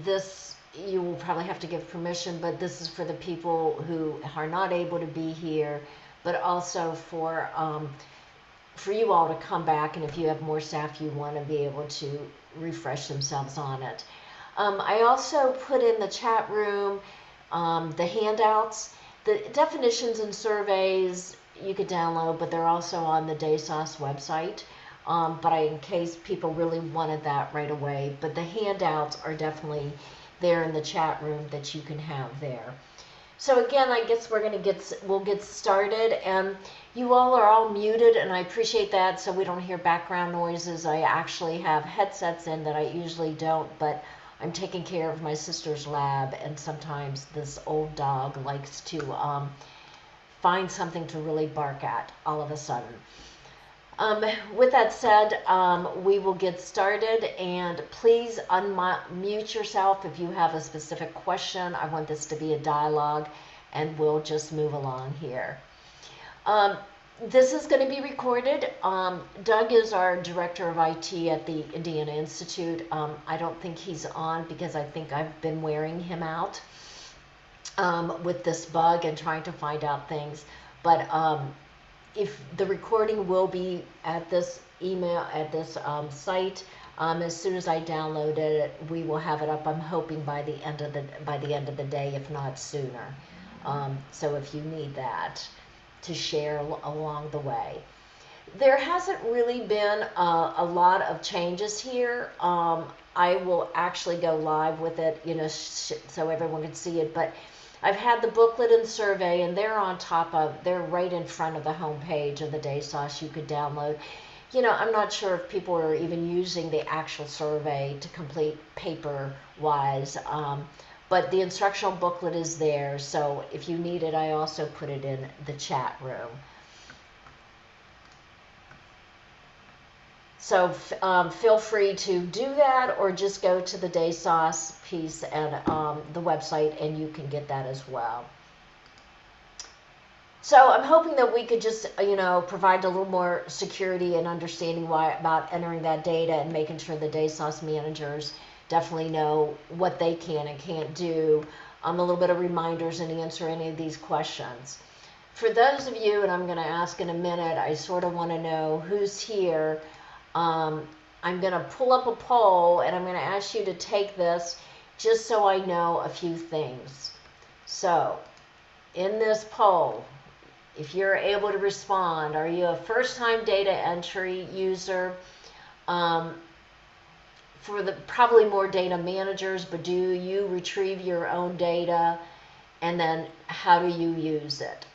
this, you will probably have to give permission, but this is for the people who are not able to be here, but also for you all to come back, and if you have more staff, you want to be able to refresh themselves on it. I also put in the chat room the handouts, the definitions and surveys you could download, but they're also on the DESOS website. But in case people really wanted that right away, but the handouts are definitely there in the chat room that you can have there. So again, I guess we'll get started, and you all are all muted, and I appreciate that, so we don't hear background noises. I actually have headsets in that I usually don't, but I'm taking care of my sister's lab, and sometimes this old dog likes to find something to really bark at all of a sudden. With that said, we will get started, and please unmute yourself if you have a specific question. I want this to be a dialogue, and we'll just move along here. This is going to be recorded. Doug is our director of IT at the Indiana Institute. I don't think he's on because I think I've been wearing him out with this bug and trying to find out things. But if the recording will be at this email, at this site, as soon as I download it, we will have it up. I'm hoping by the end of the day, if not sooner. So if you need that to share along the way. There hasn't really been a lot of changes here. I will actually go live with it, you know, so everyone can see it, but I've had the booklet and survey, and they're right in front of the home page of the DESOS you could download. You know, I'm not sure if people are even using the actual survey to complete paper-wise, but the instructional booklet is there, so if you need it, I also put it in the chat room. So feel free to do that, or just go to the DESOS piece and the website, and you can get that as well. So I'm hoping that we could just, you know, provide a little more security and understanding about entering that data and making sure the DESOS managers definitely know what they can and can't do. A little bit of reminders and answer any of these questions. For those of you, and I'm going to ask in a minute, I sort of want to know who's here. I'm going to pull up a poll, and I'm going to ask you to take this just so I know a few things. So, in this poll, if you're able to respond, are you a first-time data entry user? For the probably more data managers, but do you retrieve your own data, and then how do you use it?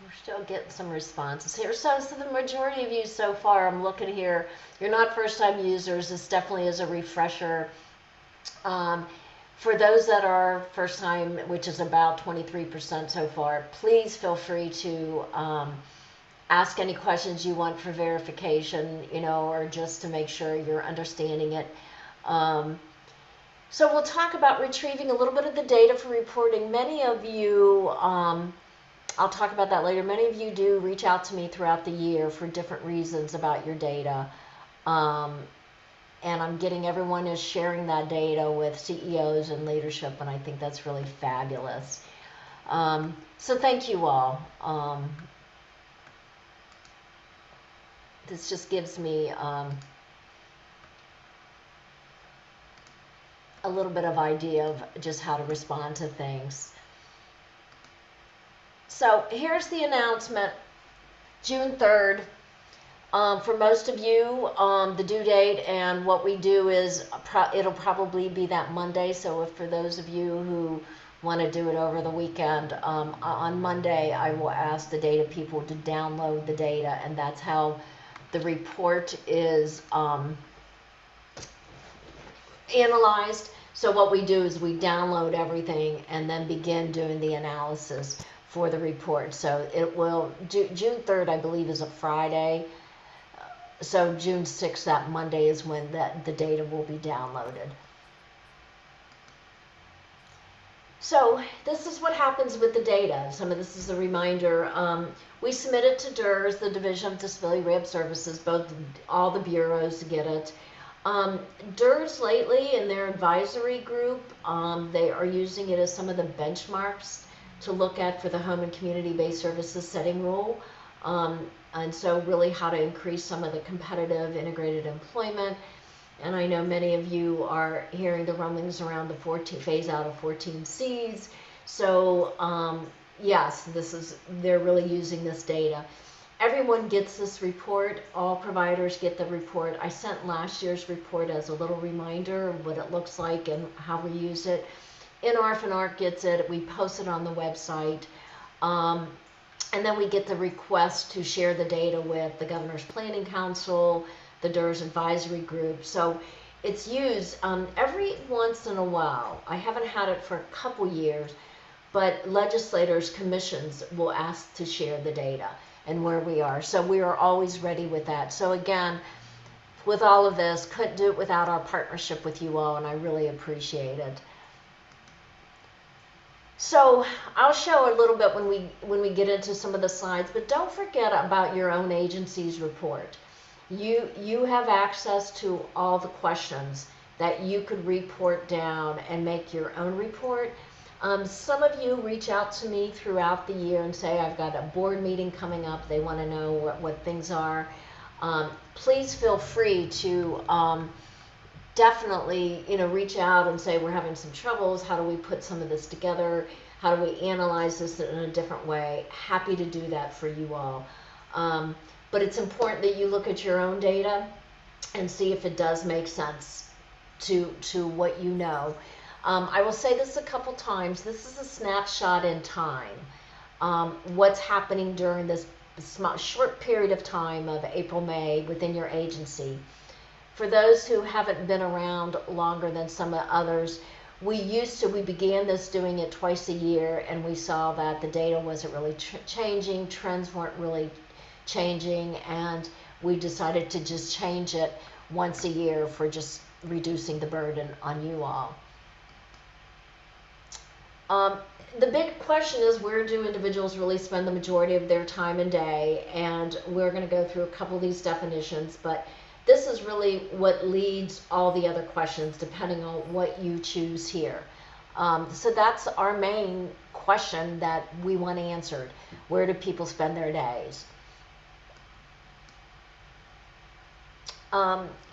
We're still getting some responses here. So the majority of you so far, I'm looking here, you're not first-time users. This definitely is a refresher. For those that are first-time, which is about 23% so far, please feel free to ask any questions you want for verification, you know, or just to make sure you're understanding it. So we'll talk about retrieving a little bit of the data for reporting. Many of you, I'll talk about that later. Many of you do reach out to me throughout the year for different reasons about your data. And I'm getting everyone is sharing that data with CEOs and leadership, and I think that's really fabulous. So thank you all. This just gives me a little bit of idea of just how to respond to things. So here's the announcement, June 3rd. For most of you, the due date, and what we do is it'll probably be that Monday. So if for those of you who want to do it over the weekend, on Monday I will ask the data people to download the data, and that's how the report is analyzed. So what we do is we download everything and then begin doing the analysis for the report. So it will, June 3rd, I believe, is a Friday. So June 6th, that Monday, is when the data will be downloaded. So this is what happens with the data. Some of this is a reminder. We submit it to DERS, the Division of Disability Rehab Services, all the bureaus get it. DERS lately in their advisory group, they are using it as some of the benchmarks to look at for the home and community-based services setting rule. And so really how to increase some of the competitive integrated employment. And I know many of you are hearing the rumblings around the phase out of 14Cs. So yes, they're really using this data. Everyone gets this report. All providers get the report. I sent last year's report as a little reminder of what it looks like and how we use it. NARF and ARC gets it. We post it on the website. And then we get the request to share the data with the Governor's Planning Council, the DERS Advisory Group. So it's used every once in a while. I haven't had it for a couple years, but legislators, commissions will ask to share the data and where we are. So we are always ready with that. So again, with all of this, couldn't do it without our partnership with you all, and I really appreciate it. So I'll show a little bit when we get into some of the slides, but don't forget about your own agency's report. You have access to all the questions that you could report down and make your own report. Some of you reach out to me throughout the year and say, I've got a board meeting coming up. They want to know what things are. Please feel free to definitely, reach out and say, we're having some troubles. How do we put some of this together? How do we analyze this in a different way? Happy to do that for you all. But it's important that you look at your own data and see if it does make sense to what you know. I will say this a couple times. This is a snapshot in time. What's happening during this short period of time of April, May within your agency. For those who haven't been around longer than some others, we began this doing it twice a year, and we saw that the data wasn't really changing, trends weren't really changing, and we decided to just change it once a year for just reducing the burden on you all. The big question is, where do individuals really spend the majority of their time and day? And we're going to go through a couple of these definitions, but this is really what leads all the other questions depending on what you choose here. So that's our main question that we want answered. Where do people spend their days?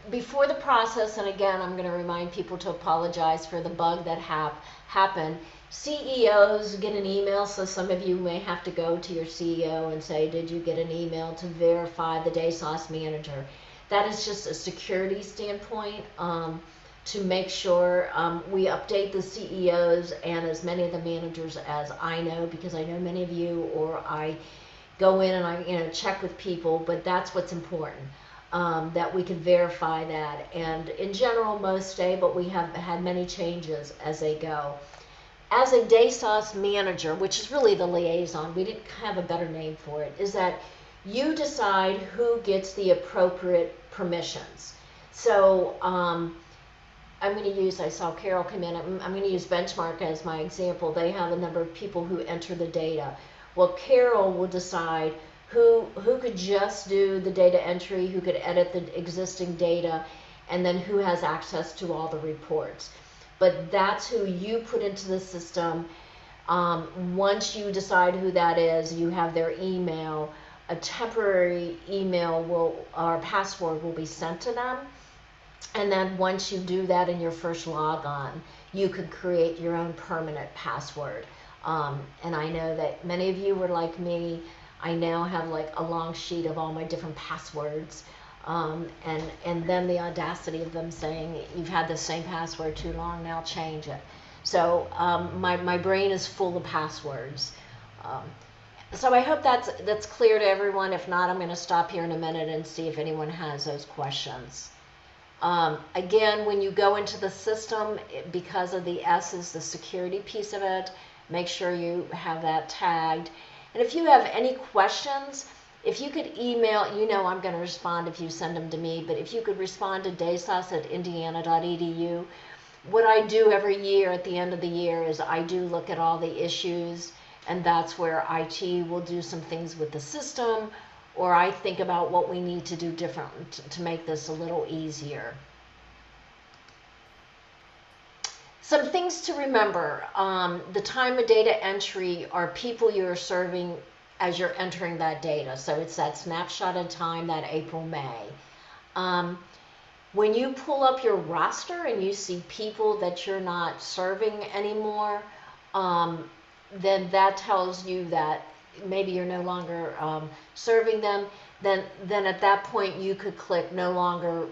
Before the process, and again, I'm going to remind people to apologize for the bug that happened. CEOs get an email, so some of you may have to go to your CEO and say, did you get an email to verify the DESOS manager? That is just a security standpoint to make sure we update the CEOs and as many of the managers as I know, because I know many of you, or I go in and I check with people, but that's what's important. That we can verify that, and in general most stay, but we have had many changes as they go. As a DESOS manager, which is really the liaison, we didn't have a better name for it, is that you decide who gets the appropriate permissions. So I'm going to use, I saw Carol come in, I'm going to use Benchmark as my example. They have a number of people who enter the data. Well, Carol will decide who could just do the data entry, who could edit the existing data, and then who has access to all the reports. But that's who you put into the system. Once you decide who that is, you have their email. A temporary email or password will be sent to them. And then once you do that in your first logon, you could create your own permanent password. And I know that many of you were like me. I now have like a long sheet of all my different passwords, and then the audacity of them saying, you've had the same password too long, now change it. So my brain is full of passwords. So I hope that's clear to everyone. If not, I'm going to stop here in a minute and see if anyone has those questions. Again, when you go into the system, because of the S is the security piece of it, make sure you have that tagged. And if you have any questions, if you could email, I'm going to respond if you send them to me, but if you could respond to desos@indiana.edu. What I do every year at the end of the year is I do look at all the issues, and that's where IT will do some things with the system, or I think about what we need to do different to make this a little easier. Some things to remember. The time of data entry are people you're serving as you're entering that data. So it's that snapshot in time, that April, May. When you pull up your roster and you see people that you're not serving anymore, then that tells you that maybe you're no longer serving them. Then at that point you could click no longer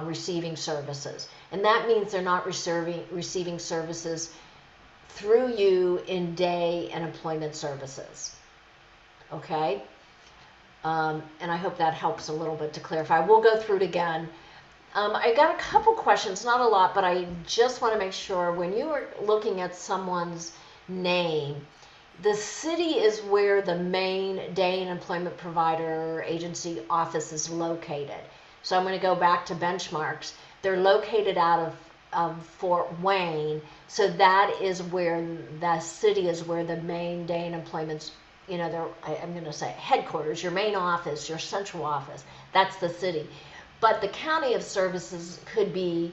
receiving services. And that means they're not receiving services through you in day and employment services. Okay? And I hope that helps a little bit to clarify. We'll go through it again. I got a couple questions, not a lot, but I just want to make sure when you are looking at someone's name, the city is where the main day and employment provider agency office is located. So I'm going to go back to benchmarks. They're located out of Fort Wayne, so that is where the city is where the main day and employment's, I'm going to say headquarters, your main office, your central office. That's the city. But the county of services could be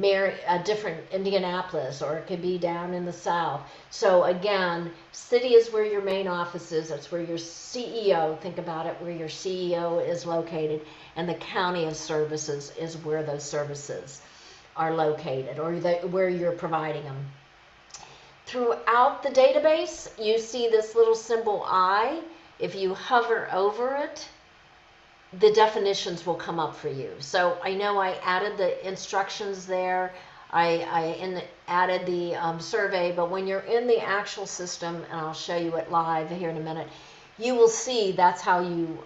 a different Indianapolis, or it could be down in the south. So again, city is where your main office is. That's where your CEO, think about it, where your CEO is located, and the county of services is where those services are located, or where you're providing them. Throughout the database, you see this little symbol I. If you hover over it, the definitions will come up for you. So I know I added the instructions there. I added the survey, but when you're in the actual system, and I'll show you it live here in a minute, you will see that's how you,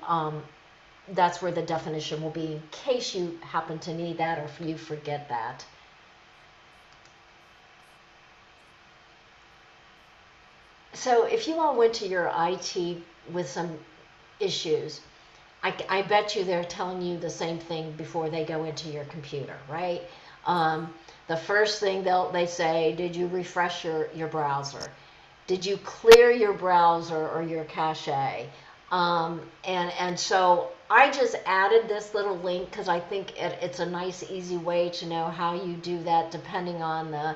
that's where the definition will be in case you happen to need that or if you forget that. So if you all went to your IT with some issues, I bet you they're telling you the same thing before they go into your computer, right? The first thing they say, did you refresh your browser? Did you clear your browser or your cache? And so I just added this little link because I think it's a nice, easy way to know how you do that depending on the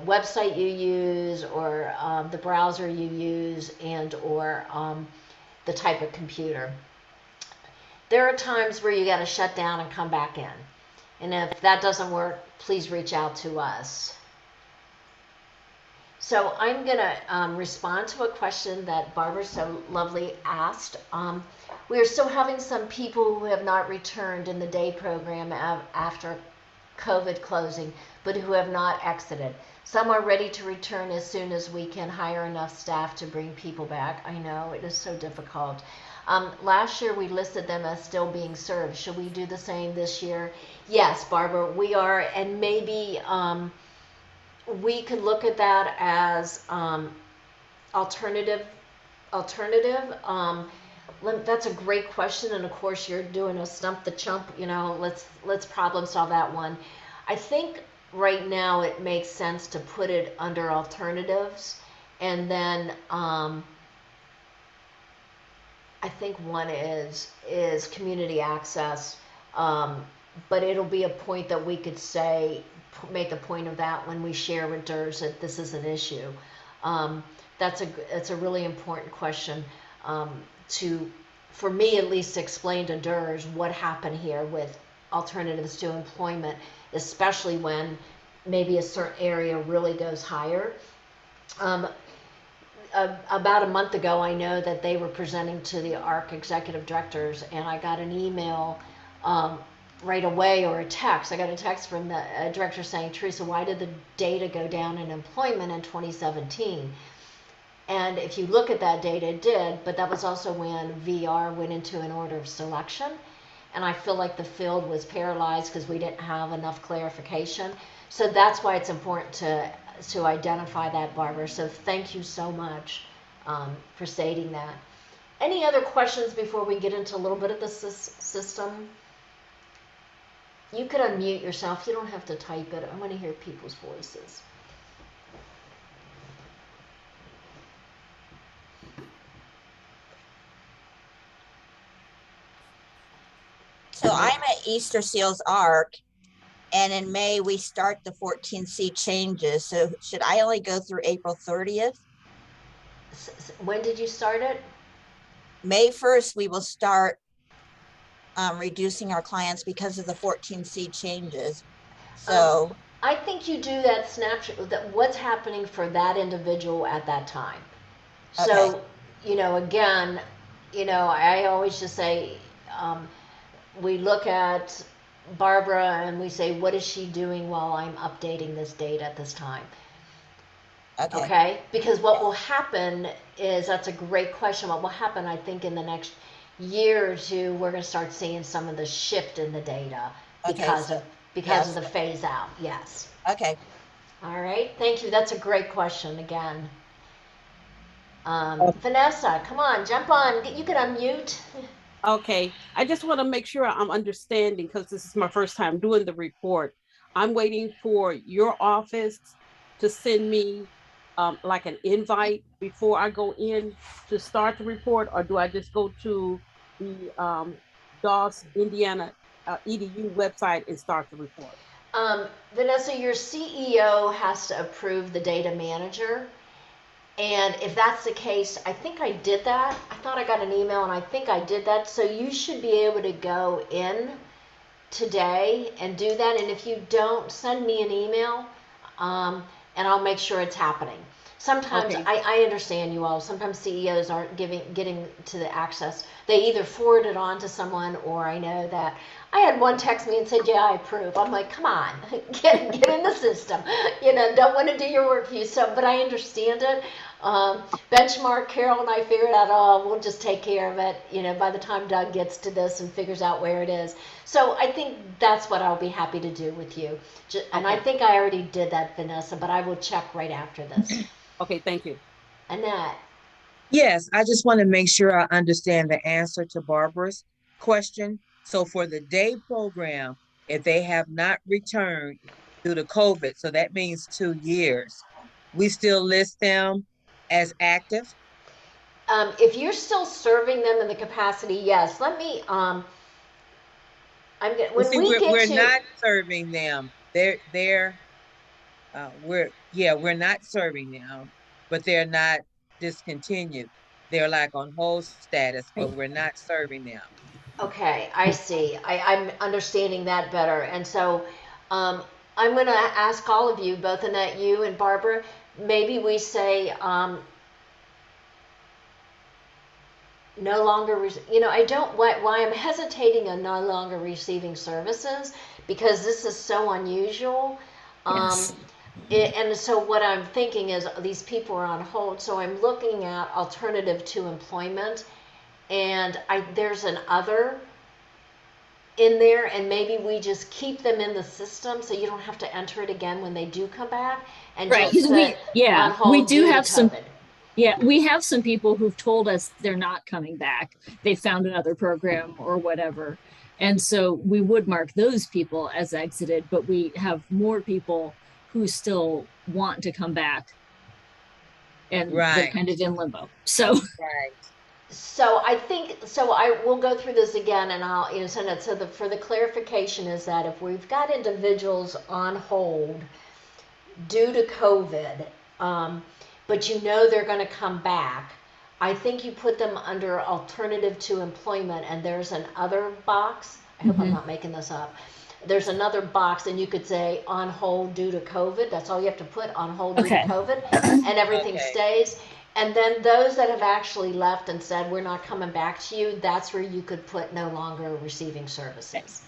website you use, or the browser you use, and or the type of computer. There are times where you got to shut down and come back in. And if that doesn't work, please reach out to us. So I'm going to respond to a question that Barbara so lovely asked. We are still having some people who have not returned in the day program after COVID closing, but who have not exited. Some are ready to return as soon as we can hire enough staff to bring people back. I know, it is so difficult. Last year we listed them as still being served. Should we do the same this year? Yes, Barbara, we are, and maybe we could look at that as alternative. That's a great question, and of course you're doing a stump the chump. Let's problem solve that one. I think right now it makes sense to put it under alternatives, and then I think one is community access, but it'll be a point that we could say, make a point of that when we share with DERS that this is an issue. That's a really important question for me at least, to explain to DERS what happened here with alternatives to employment, especially when maybe a certain area really goes higher. About a month ago, I know that they were presenting to the ARC executive directors, and I got an email right away, or a text. I got a text from the director saying, Teresa, why did the data go down in employment in 2017? And if you look at that data, it did, but that was also when VR went into an order of selection. and I feel like the field was paralyzed because we didn't have enough clarification. So that's why it's important to identify that, Barbara. So thank you so much for stating that. Any other questions before we get into a little bit of the system? You could unmute yourself. You don't have to type it. I want to hear people's voices. So I'm at Easter Seals Arc, and in May we start the 14C changes. So should I only go through April 30th? When did you start it? May 1st, we will start reducing our clients because of the 14C changes. So I think you do that snapshot, that what's happening for that individual at that time. So, okay. Again, I always just say, we look at Barbara and we say, what is she doing while I'm updating this data at this time? Okay? Because what will happen is, that's a great question. What will happen, I think, in the next year or two, we're going to start seeing some of the shift in the data because of the phase out. Yes. Okay. All right. Thank you. That's a great question again. Vanessa, come on, jump on. You can unmute. Okay, I just want to make sure I'm understanding, because this is my first time doing the report. I'm waiting for your office to send me like an invite before I go in to start the report, or do I just go to the DOS Indiana EDU website and start the report? Vanessa, your CEO has to approve the data manager. And if that's the case, I think I did that. I thought I got an email and I think I did that. So you should be able to go in today and do that. And if you don't, send me an email and I'll make sure it's happening. Sometimes, okay. I understand you all, sometimes CEOs aren't getting to the access. They either forward it on to someone, or I know that I had one text me and said, yeah, I approve. I'm like, come on, get in the system. Don't want to do your work for you. So, but I understand it. Benchmark, Carol and I figured out, oh, we'll just take care of it, by the time Doug gets to this and figures out where it is. So I think that's what I'll be happy to do with you. And I think I already did that, Vanessa, but I will check right after this. Okay, thank you. Annette. Yes, I just want to make sure I understand the answer to Barbara's question. So for the day program, if they have not returned due to COVID, so that means 2 years, we still list them as active? If you're still serving them in the capacity, yes. Let me, Well, when see, we get we're to, not serving them. We're not serving them, but they're not discontinued. They're like on hold status, but we're not serving them. okay, I see. I'm understanding that better. And so, I'm going to ask all of you, both Annette, you and Barbara, maybe we say, no longer, I don't, why I'm hesitating on no longer receiving services, because this is so unusual. Yes. And so what I'm thinking is, these people are on hold, so I'm looking at alternative to employment, and there's an other in there, and maybe we just keep them in the system so you don't have to enter it again when they do come back, and Right. just put on hold We do due have to some. COVID. Yeah, we have some people who've told us they're not coming back. They found another program or whatever. And so we would mark those people as exited, but we have more people who still want to come back, and they're Right, kind of in limbo. So right. So I think, so I will go through this again, and I'll send it. So for the clarification is that if we've got individuals on hold due to COVID, but they're going to come back, I think you put them under alternative to employment, and there's an other box. I hope I'm not making this up. There's another box, and you could say on hold due to COVID. That's all you have to put, on hold due to COVID, and everything stays. And then those that have actually left and said, we're not coming back to you, that's where you could put no longer receiving services.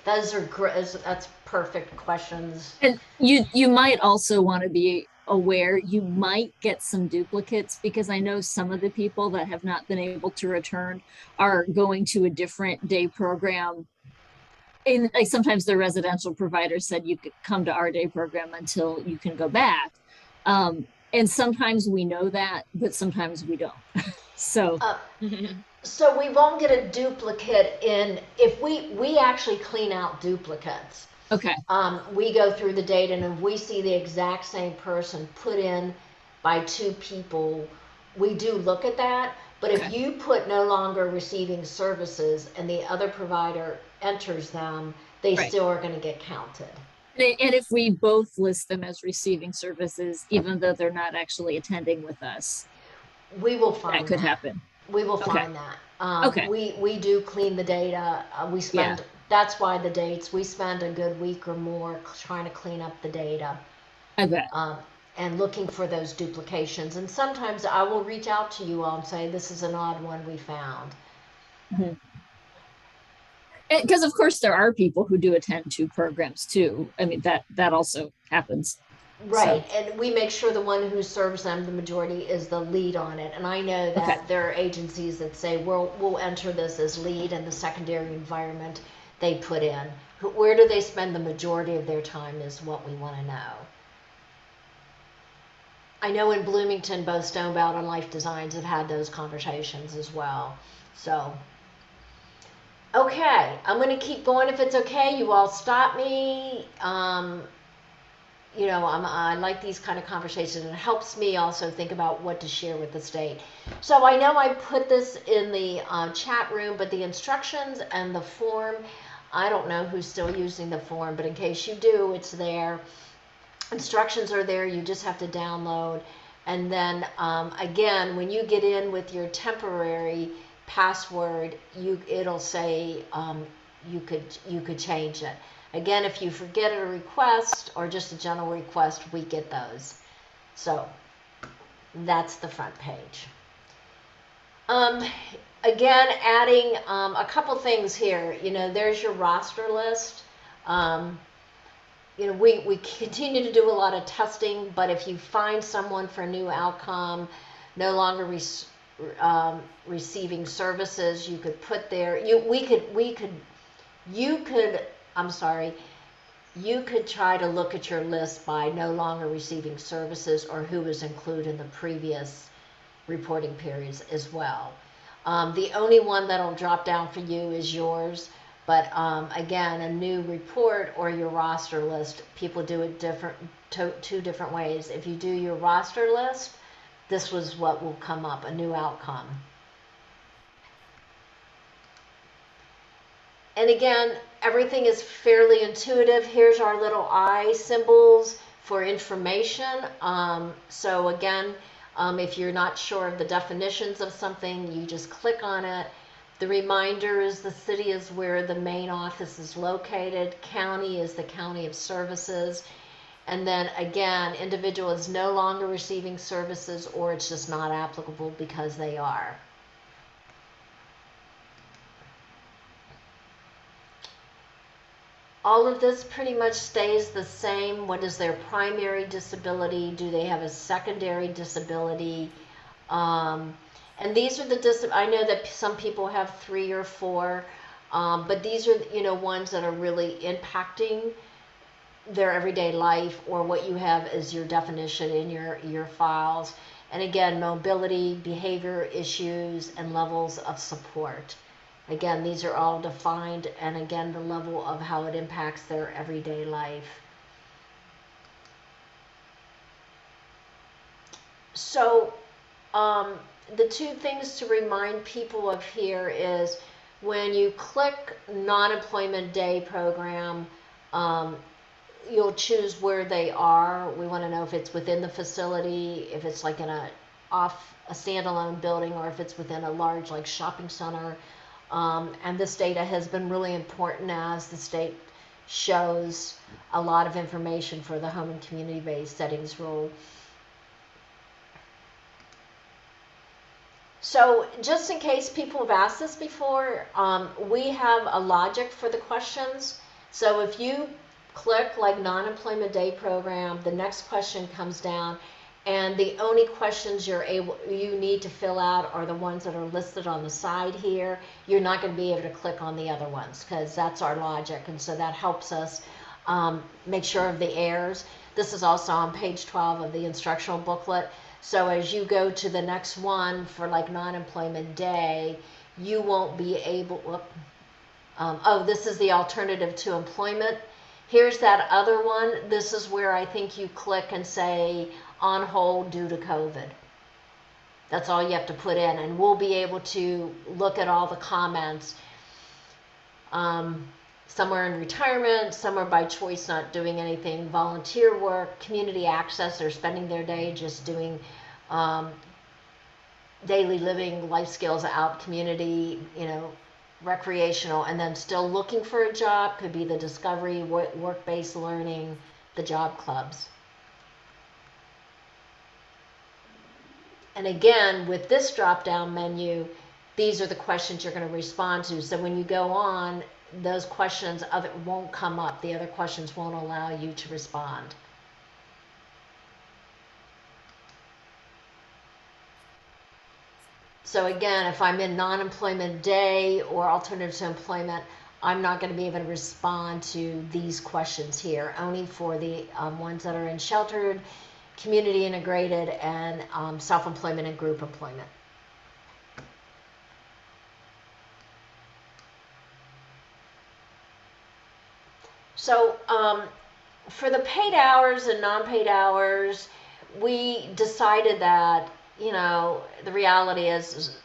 Those are great. That's perfect questions. and you might also want to be aware you might get some duplicates, because I know some of the people that have not been able to return are going to a different day program. And like sometimes the residential provider said you could come to our day program until you can go back. And sometimes we know that, but sometimes we don't. So Uh, so we won't get a duplicate if we actually clean out duplicates. okay. We go through the data, and if we see the exact same person put in by two people, we do look at that. But if Okay. you put no longer receiving services and the other provider enters them, they Right. still are going to get counted. And if we both list them as receiving services, even though they're not actually attending with us, We will that find could that. happen. We will Okay. find that. Okay. We do clean the data. We Yeah. spend, that's why the dates, we spend a good week or more trying to clean up the data. I bet. And looking for those duplications. And sometimes I will reach out to you all and say, this is an odd one we found. Because of course there are people who do attend two programs too. I mean that also happens. Right, So, and we make sure the one who serves them, the majority, is the lead on it. And I know okay. that there are agencies that say, we'll enter this as lead, and the secondary environment they put in. Where do they spend the majority of their time is what we want to know. I know in Bloomington, both Stonebound and Life Designs have had those conversations as well. So, okay, I'm going to keep going if it's okay. You all stop me. I like these kind of conversations, and it helps me also think about what to share with the state. So I know I put this in the chat room, but the instructions and the form, I don't know who's still using the form, but in case you do, it's there. Instructions are there. You just have to download. And then again, when you get in with your temporary password, it'll say you could change it. Again, if you forget a request or just a general request, we get those. So that's the front page. Again, adding a couple things here. There's your roster list. We continue to do a lot of testing, but if you find someone for a new outcome, no longer receiving services, you could put there. You could try to look at your list by no longer receiving services or who was included in the previous reporting periods as well. The only one that'll drop down for you is yours. But again, a new report or your roster list, people do it two different ways. If you do your roster list, this was what will come up, a new outcome. And again, everything is fairly intuitive. Here's our little eye symbols for information. So again, if you're not sure of the definitions of something, you just click on it. The reminder is the city is where the main office is located. County is the county of services. And then again, individual is no longer receiving services, or it's just not applicable because they are. All of this pretty much stays the same. What is their primary disability? Do they have a secondary disability? And these are I know that some people have 3 or 4, but these are, ones that are really impacting their everyday life, or what you have as your definition in your files. And again, mobility, behavior issues, and levels of support. Again, these are all defined, and again, the level of how it impacts their everyday life. So, the two things to remind people of here is when you click non-employment day program, you'll choose where they are. We want to know if it's within the facility, if it's like in a standalone building, or if it's within a large like shopping center. And this data has been really important as the state shows a lot of information for the home and community-based settings rule. So just in case people have asked this before, we have a logic for the questions. So if you click like non-employment day program, the next question comes down, and the only questions you need to fill out are the ones that are listed on the side here. You're not going to be able to click on the other ones because that's our logic, and so that helps us make sure of the errors. This is also on page 12 of the instructional booklet. So as you go to the next one for like non-employment day, you won't be able, oh, this is the alternative to employment. Here's that other one. This is where I think you click and say on hold due to COVID. That's all you have to put in, and we'll be able to look at all the comments. Some are in retirement, some are by choice not doing anything, volunteer work, community access, they're spending their day just doing daily living, life skills out, community, recreational, and then still looking for a job, could be the discovery, work-based learning, the job clubs. And again, with this drop-down menu, these are the questions you're going to respond to. So when you go on, those questions won't come up. The other questions won't allow you to respond. So again, if I'm in non-employment day or alternative to employment, I'm not going to be able to respond to these questions here, only for the ones that are in sheltered, community integrated, and self-employment and group employment. So for the paid hours and non-paid hours, we decided that, the reality is,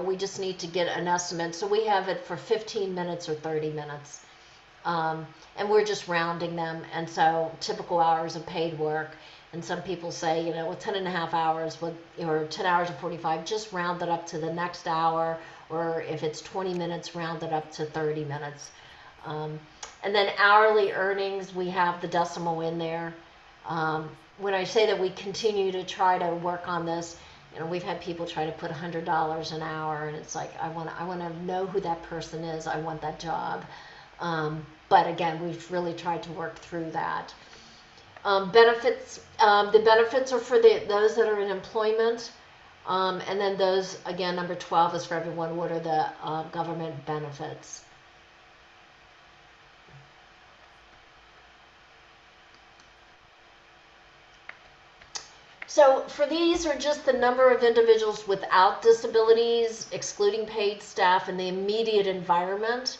we just need to get an estimate. So we have it for 15 minutes or 30 minutes. And we're just rounding them. And so typical hours of paid work. And some people say, with 10 and a half hours, or 10 hours and 45, just round it up to the next hour. Or if it's 20 minutes, round it up to 30 minutes. And then hourly earnings, we have the decimal in there. When I say that we continue to try to work on this, we've had people try to put $100 an hour, and it's like, I want to know who that person is. I want that job. But again, we've really tried to work through that. Benefits, the benefits are for those that are in employment. And then those, again, number 12 is for everyone. What are the government benefits? So for these are just the number of individuals without disabilities, excluding paid staff in the immediate environment,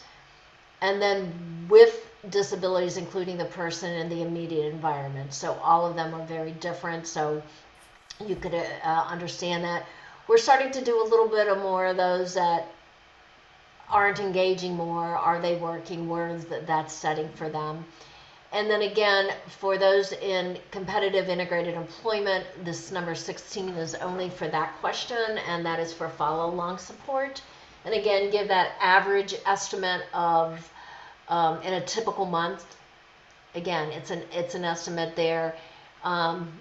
and then with disabilities, including the person in the immediate environment. So all of them are very different, so you could understand that. We're starting to do a little bit of more of those that aren't engaging more. Are they working? Where is that setting for them? And then again, for those in competitive integrated employment, this number 16 is only for that question, and that is for follow-along support. And again, give that average estimate of in a typical month. Again, it's an estimate there. And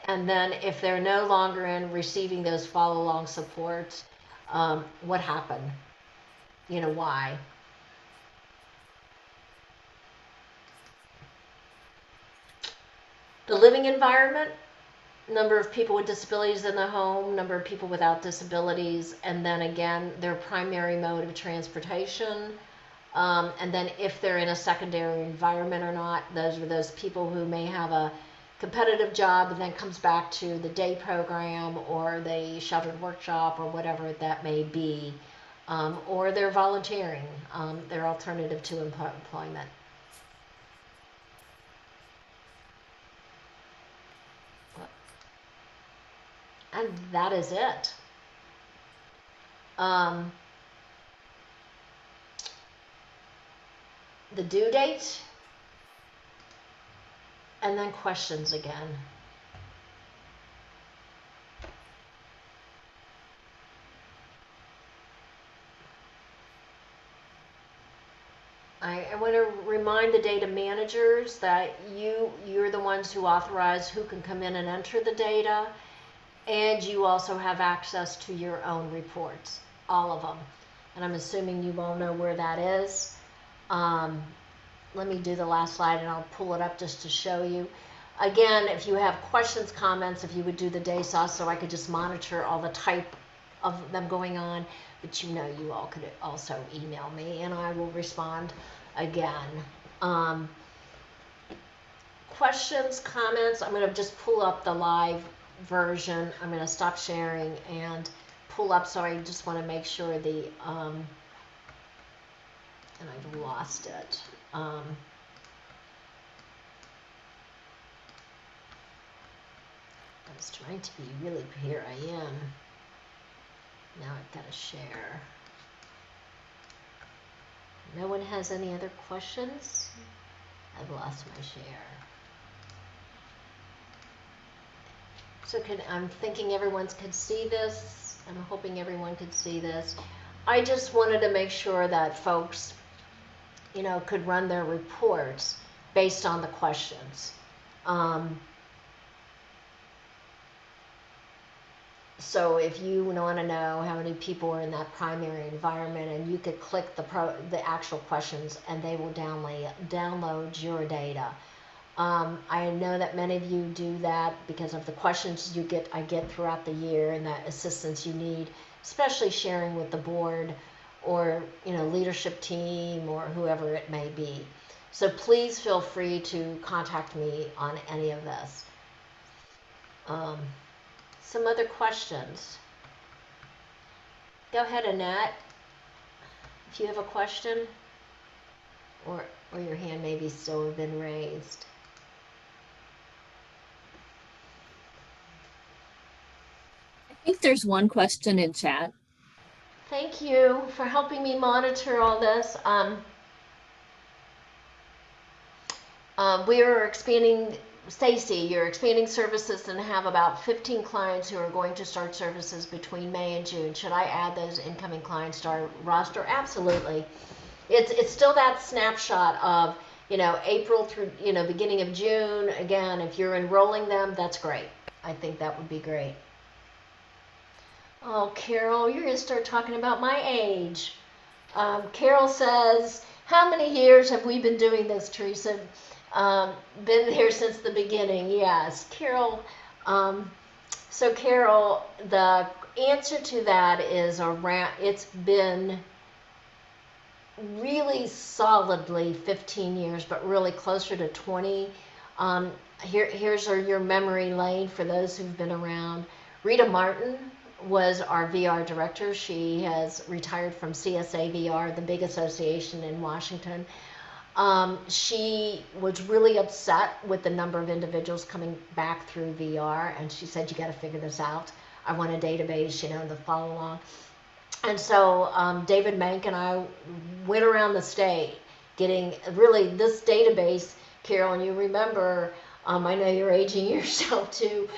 then if they're no longer in receiving those follow-along supports, what happened? Why? The living environment, number of people with disabilities in the home, number of people without disabilities, and then again, their primary mode of transportation. And then if they're in a secondary environment or not, those are those people who may have a competitive job and then comes back to the day program or the sheltered workshop or whatever that may be. Or they're volunteering, their alternative to employment. And that is it. The due date, and then questions again. I want to remind the data managers that you're the ones who authorize who can come in and enter the data. And you also have access to your own reports, all of them. And I'm assuming you all know where that is. let me do the last slide and I'll pull it up just to show you. Again, if you have questions, comments, if you would do the DESOS so I could just monitor all the type of them going on, but you know you all could also email me and I will respond again. Questions, comments, I'm going to just pull up the live version. I'm going to stop sharing and pull up, so I just want to make sure the, and I've lost it. I was trying to be really, here I am. Now I've got to share. No one has any other questions? I've lost my share. So I'm thinking everyone could see this. I'm hoping everyone could see this. I just wanted to make sure that folks, you know, could run their reports based on the questions. So if you want to know how many people are in that primary environment, and you could click the actual questions and they will download your data. I know that many of you do that because of the questions I get throughout the year and that assistance you need, especially sharing with the board or, you know, leadership team or whoever it may be. So please feel free to contact me on any of this. Some other questions. Go ahead, Annette, if you have a question, or your hand maybe still have been raised. I think there's one question in chat. Thank you for helping me monitor all this. We are expanding, Stacy, you're expanding services and have about 15 clients who are going to start services between May and June. Should I add those incoming clients to our roster? Absolutely. It's still that snapshot of, you know, April through, you know, beginning of June. Again, if you're enrolling them, that's great. I think that would be great. Oh, Carol, you're going to start talking about my age. Carol says, how many years have we been doing this, Teresa? Been here since the beginning. Yes, Carol. So Carol, the answer to that is around, it's been really solidly 15 years, but really closer to 20. Here's your memory lane for those who've been around. Rita Martin was our VR director. She has retired from CSA VR, the big association in Washington. She was really upset with the number of individuals coming back through VR, and she said, you got to figure this out. I want a database, you know, to follow along. And so David Mank and I went around the state getting really this database. Carol, and you remember, I know you're aging yourself too.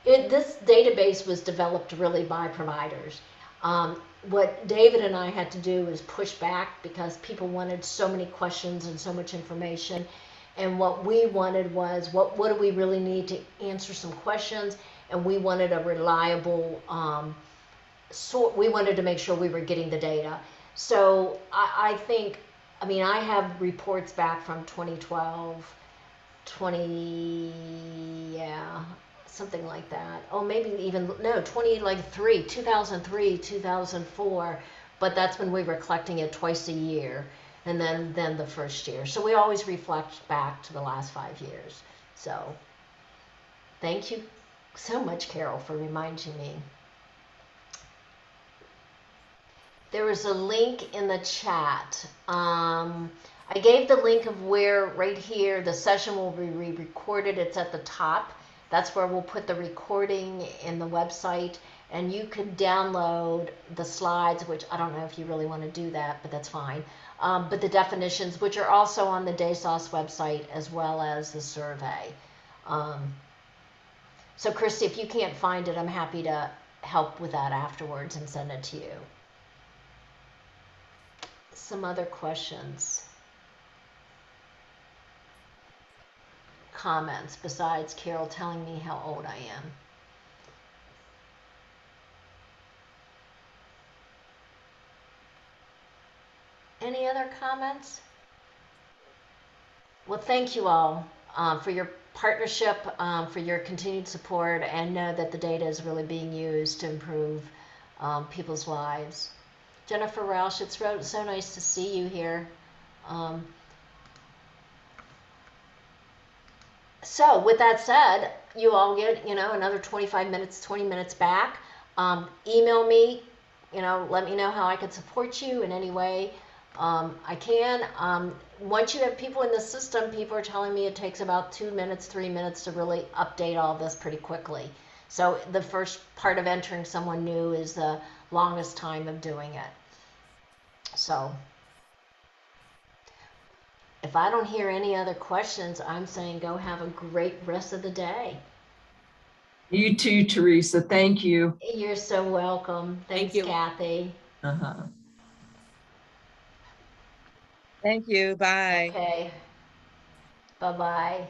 This database was developed really by providers. What David and I had to do was push back because people wanted so many questions and so much information. And what we wanted was, what do we really need to answer some questions? And we wanted a reliable, we wanted to make sure we were getting the data. So I think, I mean, I have reports back from 2012, something like that. Oh, maybe even, no, 2003, 2004. But that's when we were collecting it twice a year. And then the first year. So we always reflect back to the last 5 years. So thank you so much, Carol, for reminding me. There was a link in the chat. I gave the link of where, right here, the session will be re-recorded. It's at the top. That's where we'll put the recording in the website, and you can download the slides, which I don't know if you really want to do that, but that's fine. But the definitions, which are also on the DESOS website, as well as the survey. So Christy, if you can't find it, I'm happy to help with that afterwards and send it to you. Some other questions, comments, besides Carol telling me how old I am. Any other comments? Well, thank you all for your partnership, for your continued support, and know that the data is really being used to improve people's lives. Jennifer Roush, it's so nice to see you here. So with that said, you all get, another 25 minutes, 20 minutes back. Email me, let me know how I can support you in any way I can. Once you have people in the system, people are telling me it takes about 2 minutes, 3 minutes to really update all this pretty quickly. So the first part of entering someone new is the longest time of doing it. So if I don't hear any other questions, I'm saying go have a great rest of the day. You too, Teresa. Thank you. You're so welcome. Thank Thanks, you. Kathy. Uh-huh. Thank you. Bye. Okay. Bye-bye.